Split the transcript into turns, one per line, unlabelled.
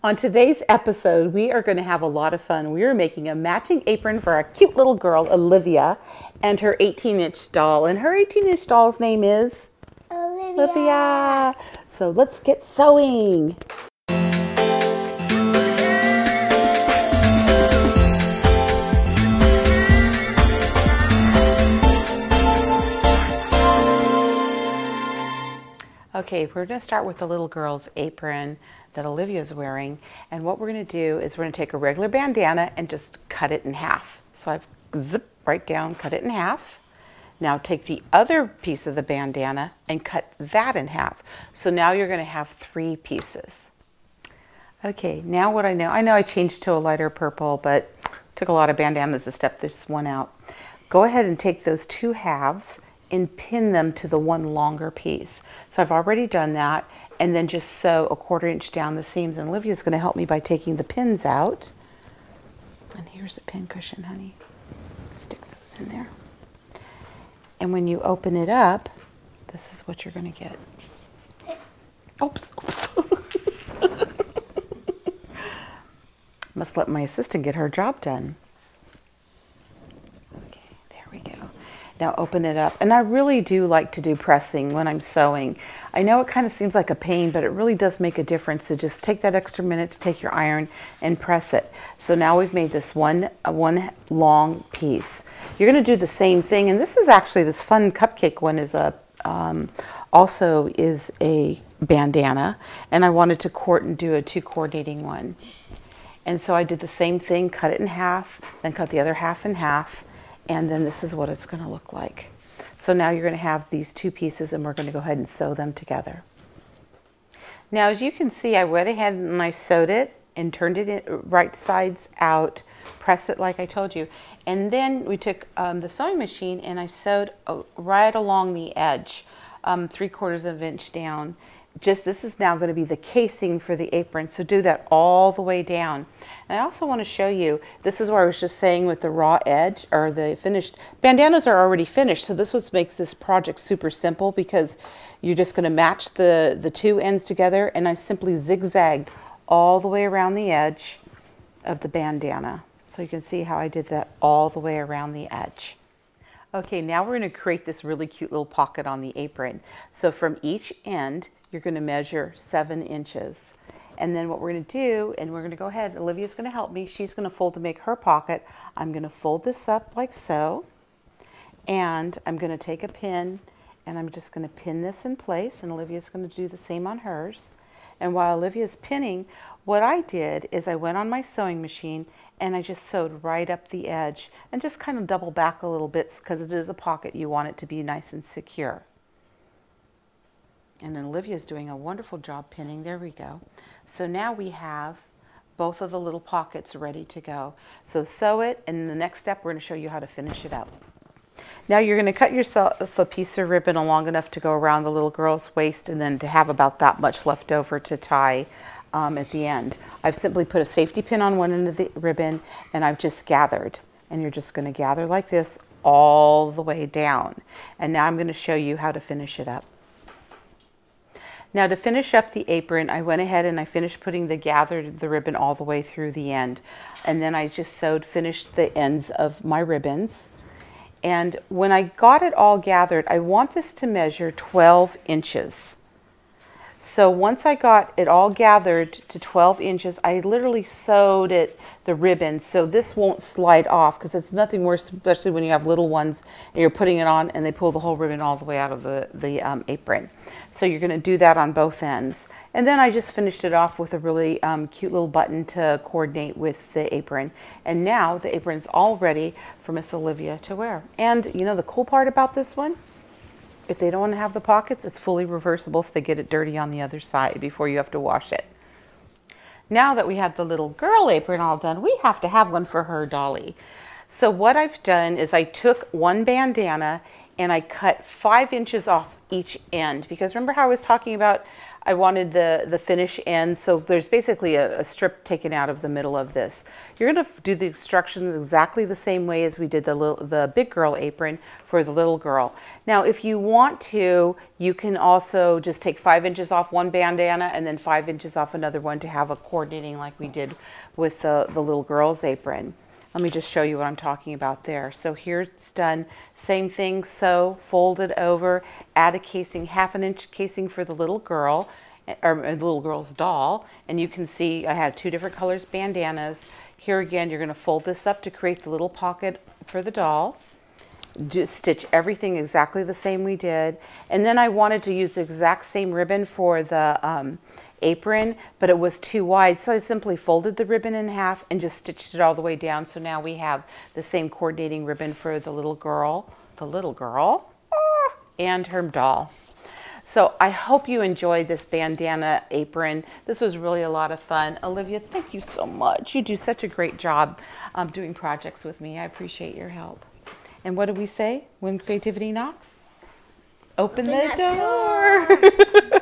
On today's episode, we are going to have a lot of fun. We are making a matching apron for our cute little girl, Olivia, and her 18-inch doll. And her 18-inch doll's name is? Olivia. So let's get sewing. Okay, we're going to start with the little girl's apron that Olivia's wearing, and what we're going to do is we're going to take a regular bandana and just cut it in half. So I've zipped right down, cut it in half. Now take the other piece of the bandana and cut that in half. So now you're going to have 3 pieces. Okay, now what I know I changed to a lighter purple, but took a lot of bandanas to step this one out. Go ahead and take those 2 halves and pin them to the one longer piece. So I've already done that, and then just sew a 1/4 inch down the seams, and Olivia's going to help me by taking the pins out. And here's a pin cushion, honey. Stick those in there. And when you open it up, this is what you're going to get. Oops, oops. Must let my assistant get her job done. Okay, there we go. Now open it up, and I really do like to do pressing when I'm sewing. I know it kind of seems like a pain, but it really does make a difference to just take that extra minute to take your iron and press it. So now we've made this one long piece. You're going to do the same thing, and this is actually, this fun cupcake one is a also is a bandana, and I wanted to do a 2 coordinating one. And so I did the same thing, cut it in half, then cut the other half in half. And then this is what it's going to look like. So now you're going to have these 2 pieces, and we're going to go ahead and sew them together. Now, as you can see, I went ahead and I sewed it and turned it in right sides out, press it like I told you. And then we took the sewing machine and I sewed right along the edge, 3/4 of an inch down. This is now going to be the casing for the apron, so do that all the way down. And I also want to show you, this is where I was just saying with the raw edge, or the finished, bandanas are already finished, so this what makes this project super simple, because you're just going to match the 2 ends together, and I simply zigzagged all the way around the edge of the bandana. So you can see how I did that all the way around the edge. Okay, now we're going to create this really cute little pocket on the apron. So from each end, you're going to measure 7 inches. And then what we're going to do, and we're going to go ahead, Olivia's going to help me. She's going to fold to make her pocket. I'm going to fold this up like so. And I'm going to take a pin, and I'm just going to pin this in place. And Olivia's going to do the same on hers. And while Olivia's pinning, what I did is I went on my sewing machine and I just sewed right up the edge and just kind of double back a little bit, because it is a pocket. You want it to be nice and secure. And then Olivia's doing a wonderful job pinning. There we go. So now we have both of the little pockets ready to go. So sew it, and in the next step, we're going to show you how to finish it up. Now you're going to cut yourself a piece of ribbon long enough to go around the little girl's waist, and then to have about that much left over to tie at the end. I've simply put a safety pin on one end of the ribbon, and I've just gathered. And you're just going to gather like this all the way down. And now I'm going to show you how to finish it up. Now to finish up the apron, I went ahead and I finished putting the ribbon all the way through the end. And then I just finished the ends of my ribbons. And when I got it all gathered, I want this to measure 12 inches. So once I got it all gathered to 12 inches, I literally sewed the ribbon so this won't slide off, because it's nothing worse, especially when you have little ones and you're putting it on and they pull the whole ribbon all the way out of the apron. So you're going to do that on both ends. And then I just finished it off with a really cute little button to coordinate with the apron. And now the apron's all ready for Miss Olivia to wear. And you know the cool part about this one? If they don't want to have the pockets, it's fully reversible if they get it dirty on the other side before you have to wash it. Now that we have the little girl apron all done, we have to have one for her dolly. So what I've done is I took one bandana and I cut 5 inches off each end, because remember how I was talking about I wanted the finish end, so there's basically a strip taken out of the middle of this. You're going to do the instructions exactly the same way as we did the big girl apron for the little girl. Now, if you want to, you can also just take 5 inches off one bandana and then 5 inches off another one to have a coordinating like we did with the little girl's apron. Let me just show you what I'm talking about there. So here it's done. Same thing, sew, fold it over, add a casing, 1/2 inch casing for the little girl, or the little girl's doll. And you can see I have 2 different colors bandanas. Here again, you're going to fold this up to create the little pocket for the doll. Just stitch everything exactly the same we did. And then I wanted to use the exact same ribbon for the apron, but it was too wide, so I simply folded the ribbon in half and just stitched it all the way down. So now we have the same coordinating ribbon for the little girl, and her doll. So I hope you enjoyed this bandana apron. This was really a lot of fun. Olivia, thank you so much. You do such a great job doing projects with me. I appreciate your help. And what do we say when creativity knocks? Open the door.